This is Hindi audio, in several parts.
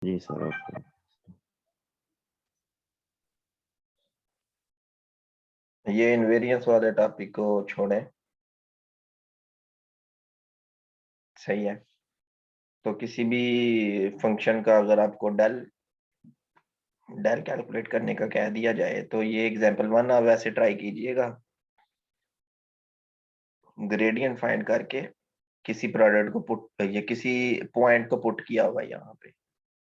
जी सर ओके। ये इनवेरियंस वाले टॉपिक को छोड़ें। सही है। तो किसी भी फंक्शन का अगर आपको डेल डेल कैलकुलेट करने का कह दिया जाए तो ये एग्जांपल 1 आप वैसे ट्राई कीजिएगा। ग्रेडियंट फाइंड करके किसी प्रोडक्ट को पुट ये किसी पॉइंट को पुट किया हुआ है यहाँ पे।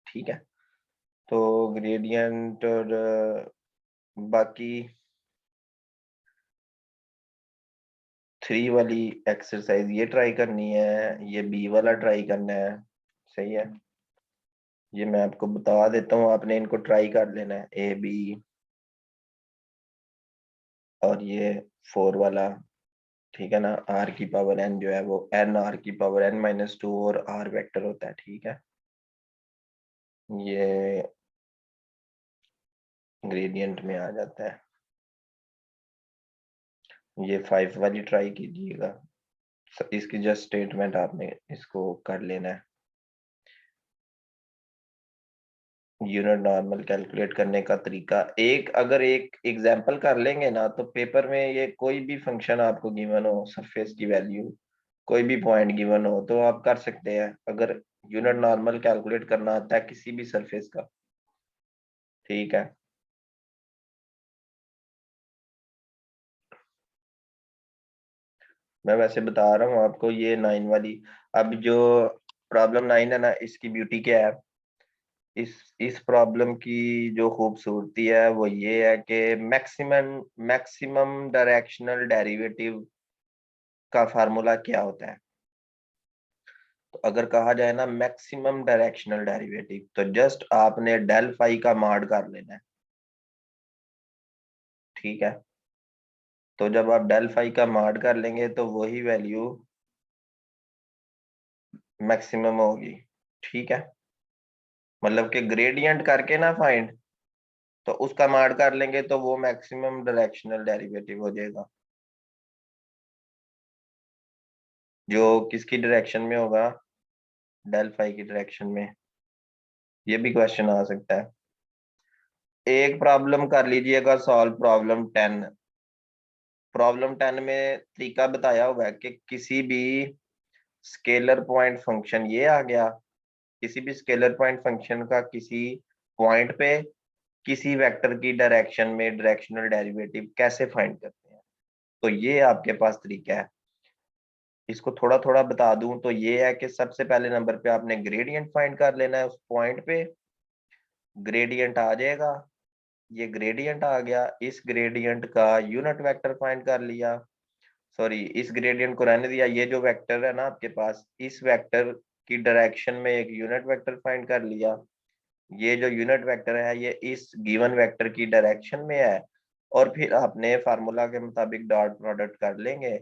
ठीक है। तो ग्रेडियंट और बाकी 3 वाली एक्सरसाइज ये ट्राई करनी है, ये बी वाला ट्राई करना है। सही है। ये मैं आपको बता देता हूँ, आपने इनको ट्राई कर लेना है, ए बी और ये 4 वाला। ठीक है ना। आर की पावर एन जो है वो एन आर की पावर एन माइनस 2 और आर वेक्टर होता है। ठीक है। ये ग्रेडियंट में आ जाता है। ये 5 वाली ट्राई कीजिएगा। इसकी जस्ट स्टेटमेंट आपने इसको कर लेना है। यूनिट नॉर्मल कैलकुलेट करने का तरीका अगर एक एग्जांपल कर लेंगे ना तो पेपर में ये कोई भी फंक्शन आपको गिवन हो, सरफेस की वैल्यू कोई भी पॉइंट गिवन हो तो आप कर सकते हैं, अगर यूनिट नॉर्मल कैलकुलेट करना आता है किसी भी सरफेस का। ठीक है। मैं वैसे बता रहा हूँ आपको, ये 9 वाली। अब जो प्रॉब्लम 9 है ना, इसकी ब्यूटी क्या है, इस प्रॉब्लम की जो खूबसूरती है वो ये है कि मैक्सिमम मैक्सिमम डायरेक्शनल डेरिवेटिव का फार्मूला क्या होता है। तो अगर कहा जाए ना मैक्सिमम डायरेक्शनल डेरिवेटिव, तो जस्ट आपने डेल फाई का मॉड कर लेना है। ठीक है। तो जब आप डेल फाई का मॉड कर लेंगे तो वही वैल्यू मैक्सिमम होगी। ठीक है। मतलब कि ग्रेडियंट करके ना फाइंड, तो उसका मॉड कर लेंगे तो वो मैक्सिमम डायरेक्शनल डेरिवेटिव हो जाएगा, जो किसकी डायरेक्शन में होगा, डेल फाई की डायरेक्शन में। ये भी क्वेश्चन आ सकता है। एक प्रॉब्लम कर लीजिएगा सॉल्व, प्रॉब्लम 10। प्रॉब्लम 10 में तरीका बताया हुआ है कि किसी भी स्केलर पॉइंट फंक्शन, ये आ गया, किसी भी स्केलर पॉइंट फंक्शन का किसी पॉइंट पे किसी वेक्टर की डायरेक्शन में डायरेक्शनल डेरिवेटिव कैसे फाइंड करते हैं। तो ये आपके पास तरीका है। इसको थोड़ा थोड़ा बता दूं तो ये है कि सबसे पहले नंबर पे आपने ग्रेडियंट फाइंड कर लेना है उस पॉइंट पे। ग्रेडियंट आ जाएगा, ये ग्रेडियंट आ गया, इस ग्रेडियंट का यूनिट वेक्टर फाइंड कर लिया। सॉरी, इस ग्रेडियंट को रहने दिया, ये जो वेक्टर है ना आपके पास, इस वेक्टर की डायरेक्शन में एक यूनिट वेक्टर फाइंड कर लिया। ये जो यूनिट वेक्टर है ये इस गिवन वेक्टर की डायरेक्शन में है। और फिर आपने फार्मूला के मुताबिक डॉट प्रोडक्ट कर लेंगे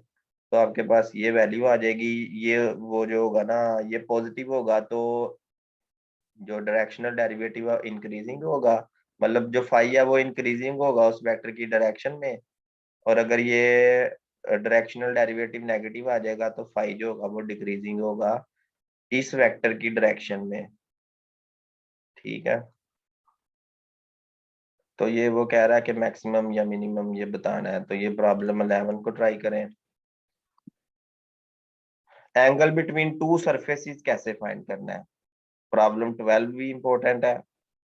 तो आपके पास ये वैल्यू आ जाएगी। ये वो जो होगा ना, ये पॉजिटिव होगा तो जो डायरेक्शनल डेरिवेटिव है इंक्रीजिंग होगा, मतलब जो फाई है वो इंक्रीजिंग होगा उस वेक्टर की डायरेक्शन में। और अगर ये डायरेक्शनल डेरिवेटिव नेगेटिव आ जाएगा तो फाई जो होगा वो डिक्रीजिंग होगा इस वेक्टर की डायरेक्शन में। ठीक है। तो ये वो कह रहा है कि मैक्सिमम या मिनिमम ये बताना है, तो ये प्रॉब्लम 11 को ट्राई करें। एंगल बिटवीन टू सरफेसेस कैसे फाइंड करना है। प्रॉब्लम 12 भी इंपॉर्टेंट है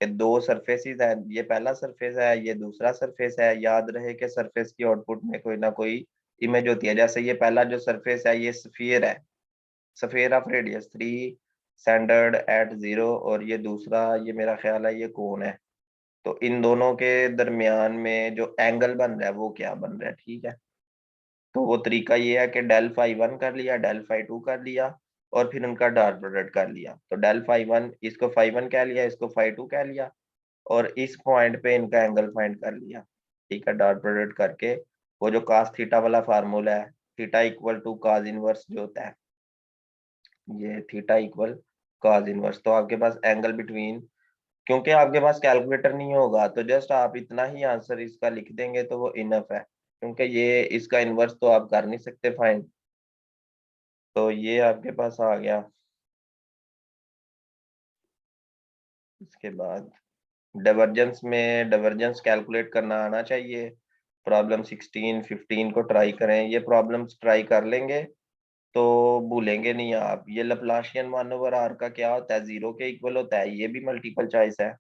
कि दो सरफेसेस है, ये पहला सरफेस है, ये दूसरा सरफेस है। याद रहे कि सरफेस की आउटपुट में कोई ना कोई इमेज होती है। जैसे ये पहला जो सरफेस है ये स्फीयर है, sphere of radius 3 centred at 0, और ये दूसरा, ये मेरा ख्याल है ये कौन है। तो इन दोनों के दरमियान में जो एंगल बन रहा है वो क्या बन रहा है। ठीक है। तो वो तरीका ये है कि डेल फाई 1 कर लिया, डेल फाई 2 कर लिया, और फिर उनका डॉट प्रोडक्ट कर लिया। तो डेल फाई 1 इसको फाई 1 कह लिया, इसको फाई 2 कह लिया, और इस पॉइंट पे इनका एंगल फाइंड कर लिया। ठीक है। डॉट प्रोडक्ट करके वो जो cos थीटा वाला फार्मूला है, theta equal to cos inverse जो होता है, ये थीटा इक्वल cos इनवर्स। तो आपके पास एंगल बिटवीन, क्योंकि आपके पास कैलकुलेटर नहीं होगा तो जस्ट आप इतना ही आंसर इसका लिख देंगे तो वो इनफ है, क्योंकि ये इसका इन्वर्स तो आप कर नहीं सकते फाइंड। तो ये आपके पास आ गया। इसके बाद डाइवर्जेंस में डाइवर्जेंस कैलकुलेट करना आना चाहिए। प्रॉब्लम 16 15 को ट्राई करें, ये प्रॉब्लम्स ट्राई कर लेंगे तो भूलेंगे नहीं आप। ये लैप्लाशियन 1/r का क्या होता है, 0 के इक्वल होता है, ये भी मल्टीपल चॉइस है।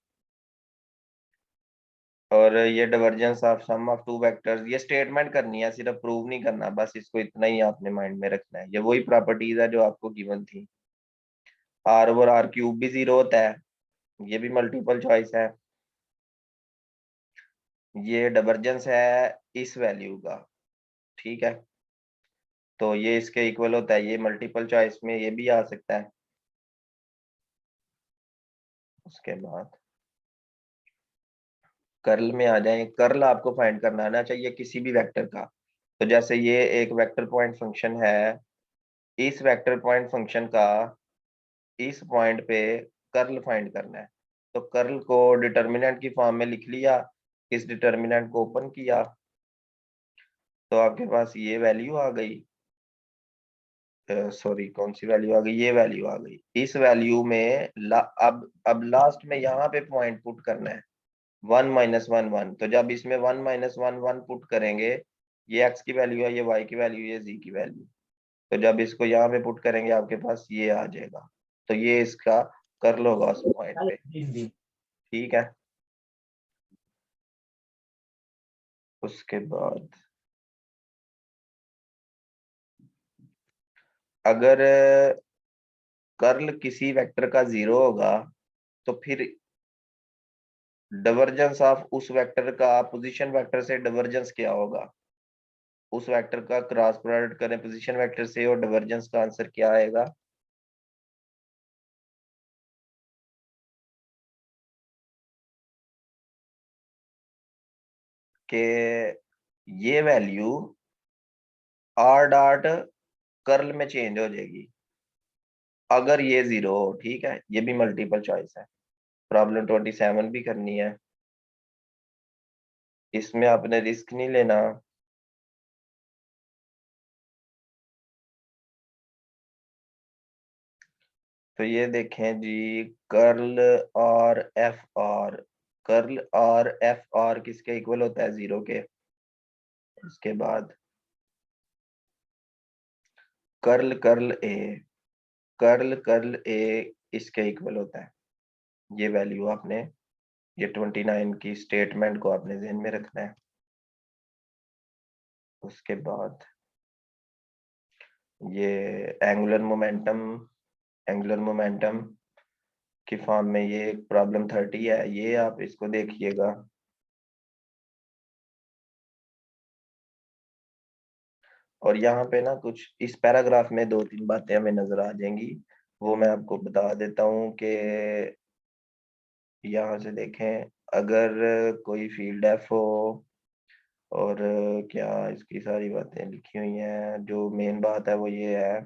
और ये divergence of sum of two vectors, ये स्टेटमेंट करनी है, सिर्फ प्रूव नहीं करना, बस इसको इतना ही आपने माइंड में रखना है। ये वही प्रॉपर्टीज है जो आपको गिवन थी। r ओवर r क्यूब भी 0 होता है, ये भी मल्टीपल चॉइस है। ये डाइवर्जेंस है इस वैल्यू का, ठीक है, तो ये इसके इक्वल होता है, ये मल्टीपल चॉइस में ये भी आ सकता है। उसके बाद कर्ल में आ जाए, कर्ल आपको फाइंड करना आना चाहिए किसी भी वेक्टर का। तो जैसे ये एक वेक्टर पॉइंट फंक्शन है, इस वेक्टर पॉइंट फंक्शन का इस पॉइंट पे कर्ल फाइंड करना है। तो कर्ल को डिटर्मिनेंट की फॉर्म में लिख लिया, इस डिटर्मिनेंट को ओपन किया तो आपके पास ये वैल्यू आ गई, सॉरी कौन सी वैल्यू आ गई, ये वैल्यू आ गई। इस वैल्यू में अब लास्ट में यहाँ पे पॉइंट पुट करना है 1 - 1 1। तो जब इसमें 1 - 1 1 पुट करेंगे, ये x की वैल्यू है, ये y की वैल्यू, ये z की वैल्यू, तो जब इसको यहाँ पे पुट करेंगे आपके पास ये आ जाएगा। तो ये इसका कर्ल होगा उस पॉइंट पे, ठीक है। उसके बाद अगर कर्ल किसी वेक्टर का 0 होगा तो फिर डाइवर्जेंस ऑफ उस वेक्टर का पोजीशन वेक्टर से डाइवर्जेंस क्या होगा, उस वेक्टर का क्रॉस प्रोडक्ट करें पोजीशन वेक्टर से और डाइवर्जेंस का आंसर क्या आएगा। कि ये वैल्यू r डॉट कर्ल में चेंज हो जाएगी अगर ये 0 हो, ठीक है। ये भी मल्टीपल चॉइस है, प्रॉब्लम 27 भी करनी है, इसमें आपने रिस्क नहीं लेना। तो ये देखें जी, कर्ल और एफ आर, कर्ल और एफ आर किसके इक्वल होता है, 0 के। उसके बाद कर्ल कर्ल ए, कर्ल कर्ल ए इसके इक्वल होता है। ये वैल्यू आपने, ये 29 की स्टेटमेंट को आपने ध्यान में रखना है। उसके बाद ये एंगुलर मोमेंटम, एंगुलर मोमेंटम की फॉर्म में ये प्रॉब्लम 30 है, ये आप इसको देखिएगा। और यहाँ पे ना कुछ इस पैराग्राफ में 2-3 बातें हमें नजर आ जाएंगी, वो मैं आपको बता देता हूँ कि यहाँ से देखें, अगर कोई फील्ड एफ हो और क्या इसकी सारी बातें लिखी हुई हैं, जो मेन बात है वो ये है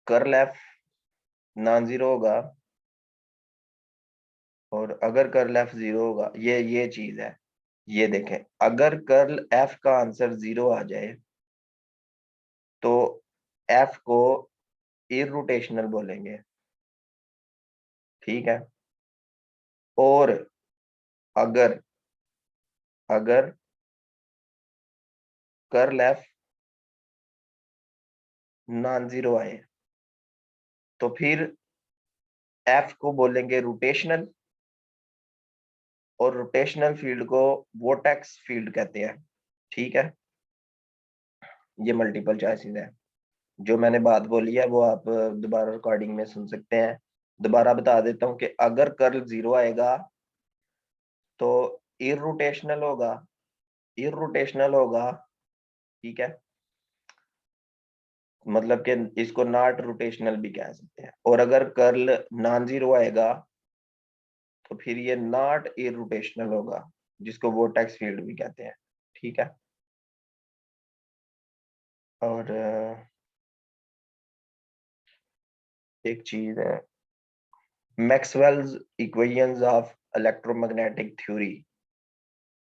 कर्ल एफ नॉन जीरो होगा, और अगर कर्ल एफ 0 होगा, ये चीज है। ये देखें, अगर कर्ल एफ का आंसर 0 आ जाए तो एफ को इररोटेशनल बोलेंगे, ठीक है। और अगर अगर कर्ल एफ नॉन जीरो आए तो फिर एफ को बोलेंगे रोटेशनल, और रोटेशनल फील्ड को वोटेक्स फील्ड कहते हैं, ठीक है। ये मल्टीपल चॉइसेस है, जो मैंने बात बोली है वो आप दोबारा रिकॉर्डिंग में सुन सकते हैं। दोबारा बता देता हूँ कि अगर कर्ल 0 आएगा तो इररोटेशनल होगा, इररोटेशनल होगा, ठीक है। मतलब कि इसको नॉट रोटेशनल भी कह सकते हैं। और अगर कर्ल नॉन जीरो आएगा तो फिर ये नॉट इररोटेशनल होगा, जिसको वोर्टेक्स फील्ड भी कहते हैं, ठीक है। और एक चीज है, Maxwell's equations of electromagnetic theory,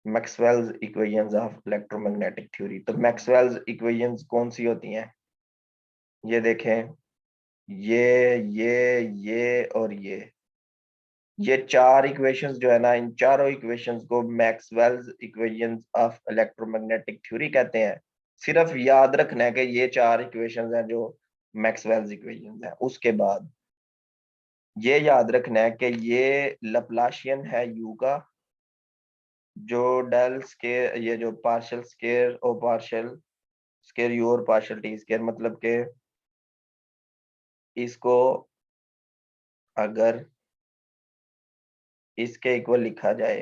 Maxwell's equations of electromagnetic theory. तो मैक्सवेल्स इक्वेशंस कौन सी होती हैं, ये देखें, ये और ये चार इक्वेशंस जो है ना, इन चारों इक्वेशंस को Maxwell's equations of electromagnetic theory कहते हैं। सिर्फ याद रखना है कि ये चार इक्वेशंस हैं जो मैक्सवेल्स इक्वेशंस हैं। उसके बाद ये याद रखना है कि ये लप्लाशियन है यू का, जो डेल स्केयर, ये जो पार्शियल स्केयर और पार्शियल स्केयर यू और पार्शियल टी स्केयर, मतलब के इसको अगर इसके इक्वल लिखा जाए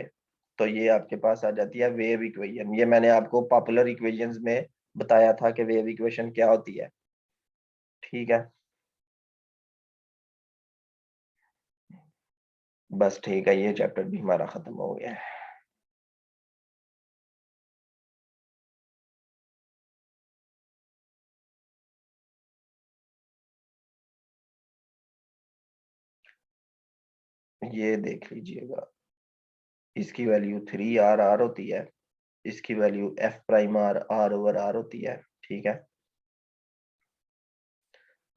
तो ये आपके पास आ जाती है वेव इक्वेशन। ये मैंने आपको पॉपुलर इक्वेशंस में बताया था कि वेव इक्वेशन क्या होती है। ठीक है, बस ठीक है, ये चैप्टर भी हमारा खत्म हो गया है। ये देख लीजिएगा, इसकी वैल्यू 3 r होती है, इसकी value f prime r over r होती है। ठीक है,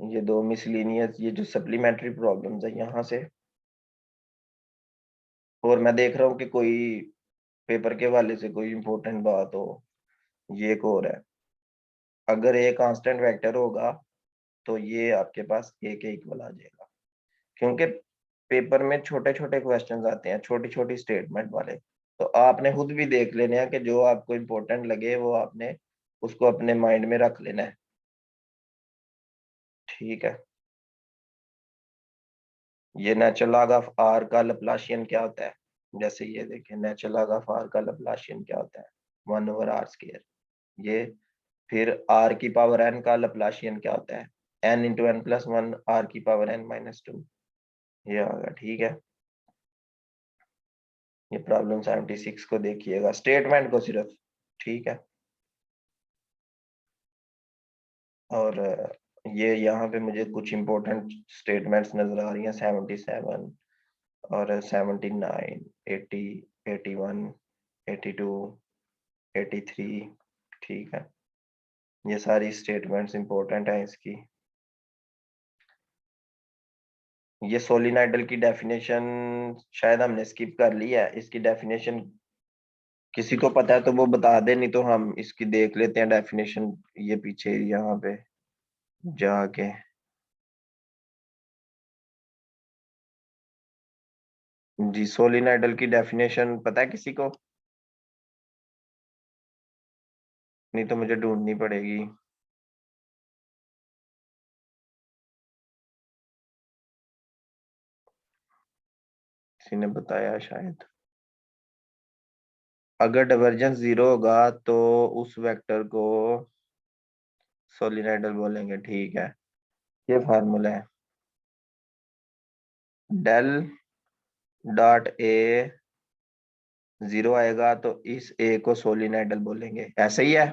ये दो मिसलिनियस, ये जो सप्लीमेंट्री प्रॉब्लम्स है यहाँ से। और मैं देख रहा हूँ कि कोई पेपर के वाले से कोई इंपॉर्टेंट बात हो। ये एक और है, अगर ए कांस्टेंट वेक्टर होगा तो ये आपके पास ए के इक्वल आ जाएगा, क्योंकि पेपर में छोटे छोटे क्वेश्चंस आते हैं, छोटी छोटी स्टेटमेंट वाले। तो आपने खुद भी देख लेने हैं कि जो आपको इम्पोर्टेंट लगे वो आपने उसको अपने माइंड में रख लेना है। ठीक है, ये नेचुरल लॉग ऑफ आर का लप्लाशियन क्या होता है? जैसे ये देखें, नेचुरल लॉग ऑफ आर का लप्लाशियन क्या होता है? 1/r²। ये फिर आर की पावर एन का लप्लाशियन क्या होता है? n × n+1 r की पावर n-2। ये होगा। ठीक है, ये प्रॉब्लम 76 को देखिएगा, स्टेटमेंट को सिर्फ। ठीक है, और ये यहाँ पे मुझे कुछ इंपॉर्टेंट स्टेटमेंट्स नजर आ रही हैं, 77 और 79, 80, 81, 82, 83। ठीक है, ये सारी स्टेटमेंट्स इंपॉर्टेंट हैं इसकी। ये सोलिनॉइडल की डेफिनेशन शायद हमने स्किप कर ली है, इसकी डेफिनेशन किसी को पता है तो वो बता दे, नहीं तो हम इसकी देख लेते हैं डेफिनेशन, ये पीछे यहाँ पे जाके। जी, सोलिनॉइडल की डेफिनेशन पता है किसी को? नहीं तो मुझे ढूंढनी पड़ेगी। किसी ने बताया शायद। अगर डाइवर्जेंस 0 होगा तो उस वेक्टर को सोलिनॉइडल बोलेंगे। ठीक है, ये फार्मूला है, डेल डॉट ए 0 आएगा तो इस ए को सोलिनॉइडल बोलेंगे, ऐसे ही है।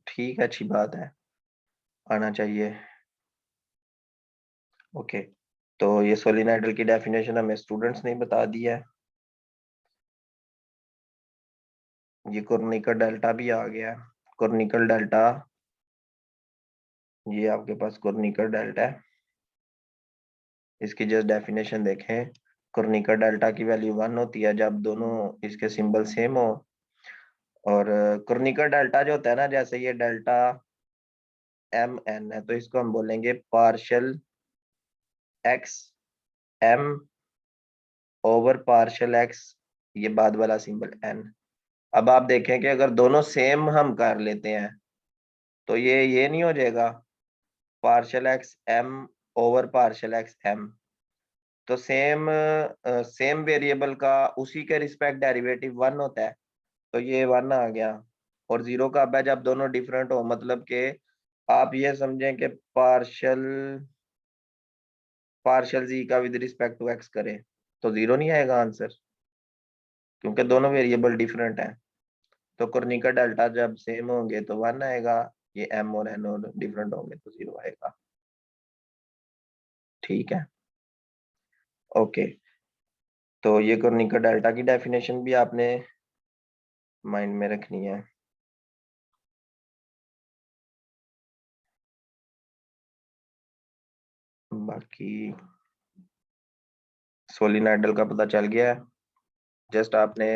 ठीक है, अच्छी बात है, आना चाहिए। ओके, तो ये सोलिनॉइडल की डेफिनेशन हमें स्टूडेंट्स ने बता दी है। ये कोर्निकल डेल्टा भी आ गया, कोर्निकल डेल्टा, ये आपके पास कोर्निकल डेल्टा है। इसकी जस्ट डेफिनेशन देखें, कोर्निकल डेल्टा की वैल्यू 1 होती है जब दोनों इसके सिंबल सेम हो। और कोर्निकल डेल्टा जो होता है ना, जैसे ये डेल्टा एम एन है, तो इसको हम बोलेंगे partial x m over partial x, ये बाद वाला सिंबल एन। अब आप देखें कि अगर दोनों सेम हम कर लेते हैं तो ये नहीं हो जाएगा partial x m over partial x m? तो सेम वेरिएबल का उसी के रिस्पेक्ट डेरिवेटिव 1 होता है, तो ये 1 आ गया। और 0 कब है? जब दोनों डिफरेंट हो, मतलब कि आप ये समझें कि पार्शियल पार्शियल जी का विद रिस्पेक्ट टू एक्स करें तो 0 नहीं आएगा आंसर, क्योंकि दोनों वेरिएबल डिफरेंट हैं। तो कोर्निकल डेल्टा जब सेम होंगे तो 1 आएगा, ये एम और एन और डिफरेंट होंगे तो 0 आएगा। ठीक है, ओके, तो ये कोर्निकल डेल्टा की डेफिनेशन भी आपने माइंड में रखनी है। बाकी सोलिनॉइडल का पता चल गया है। जस्ट आपने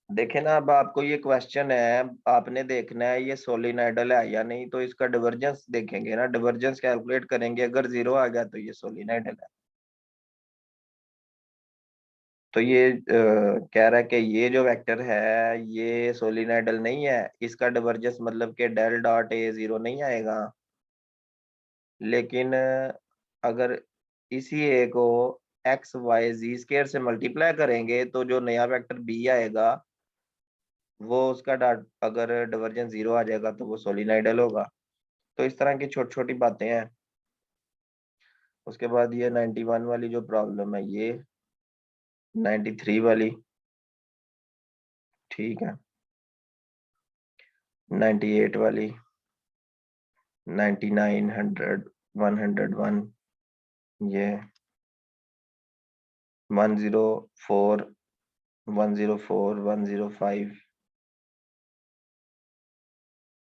देखे ना, अब आपको ये क्वेश्चन है, आपने देखना है ये सोलिनॉइडल है या नहीं, तो इसका डिवर्जेंस देखेंगे ना, डिवर्जेंस कैलकुलेट करेंगे, अगर 0 आ गया तो ये सोलिनॉइडल है। तो ये कह रहा है कि ये जो वेक्टर है ये सोलिनॉइडल नहीं है, इसका डिवर्जेंस मतलब कि डेल डॉट ए 0 नहीं आएगा। लेकिन अगर इसी ए को एक्स वाई जी स्केयर से मल्टीप्लाई करेंगे तो जो नया वेक्टर बी आएगा वो उसका डॉट अगर डिवर्जेंस 0 आ जाएगा तो वो सोलिनॉइडल होगा। तो इस तरह की छोटी छोटी बातें हैं। उसके बाद ये 91 वाली जो प्रॉब्लम है, ये 93 वाली, ठीक है, 98 वाली, 99, 100, 101, ये 104, 104, 105,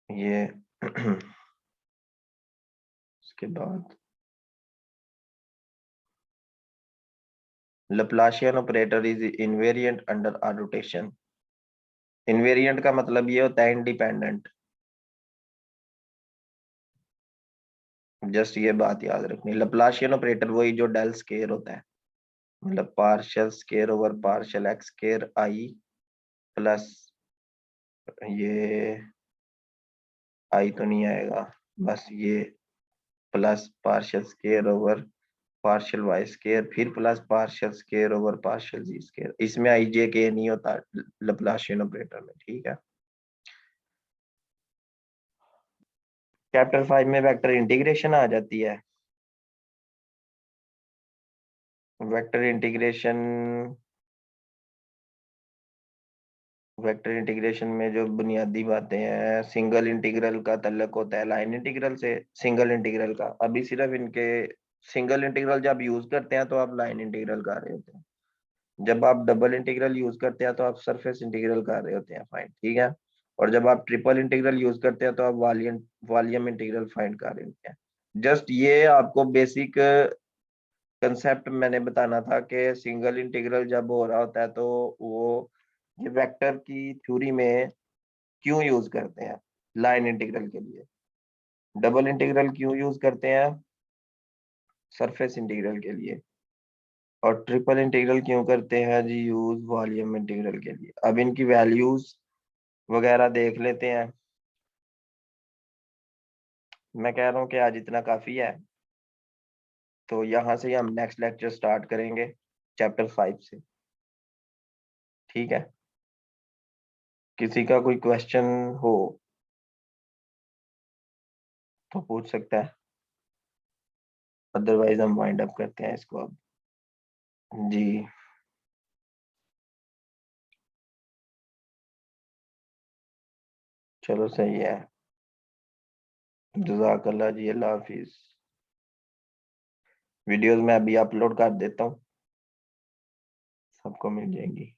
ये उसके बाद Laplacian operator is invariant under R rotation। Invariant का मतलब ये होता है इंडिपेंडेंट। जस्ट ये बात याद रखनी, लप्लाशियन ऑपरेटर वही जो डेल स्केयर होता है, मतलब partial square over partial X square I plus ये आई तो नहीं आएगा, बस ये plus partial square over partial Y square फिर plus partial square over partial Z square, इसमें आई जे के नहीं होता लप्लाशियन ऑपरेटर में, ठीक है। चैप्टर 5 में वेक्टर इंटीग्रेशन आ जाती है। वेक्टर इंटीग्रेशन, वेक्टर इंटीग्रेशन में जो बुनियादी बातें हैं, सिंगल इंटीग्रल का तल्लक होता है लाइन इंटीग्रल से, सिंगल इंटीग्रल का। अभी सिर्फ इनके सिंगल इंटीग्रल जब यूज करते हैं तो आप लाइन इंटीग्रल कर रहे होते हैं, जब आप डबल इंटीग्रल यूज करते हैं तो आप सरफेस इंटीग्रल कर रहे होते हैं, फाइन, ठीक है। और जब आप ट्रिपल इंटीग्रल यूज करते हैं तो आप वॉल्यूम वॉल्यूम इंटीग्रल फाइंड कर रहे होते हैं। जस्ट ये आपको बेसिक कंसेप्ट मैंने बताना था कि सिंगल इंटीग्रल जब हो रहा होता है तो वो ये वेक्टर की थ्योरी में क्यों यूज करते हैं लाइन इंटीग्रल के लिए, डबल इंटीग्रल क्यों यूज करते हैं सरफेस इंटीग्रल के लिए, और ट्रिपल इंटीग्रल क्यों करते हैं जी यूज वॉल्यूम इंटीग्रल के लिए। अब इनकी वैल्यूज वगैरह देख लेते हैं। मैं कह रहा हूँ कि आज इतना काफी है, तो यहाँ से हम नेक्स्ट लेक्चर स्टार्ट करेंगे चैप्टर 5 से, ठीक है। किसी का कोई क्वेश्चन हो तो पूछ सकता है, अदरवाइज हम वाइंड अप करते हैं इसको अब। जी चलो सही है, जज़ाकल्लाह जी, अल्लाह हाफिज। वीडियोस मैं अभी अपलोड कर देता हूँ, सबको मिल जाएंगी।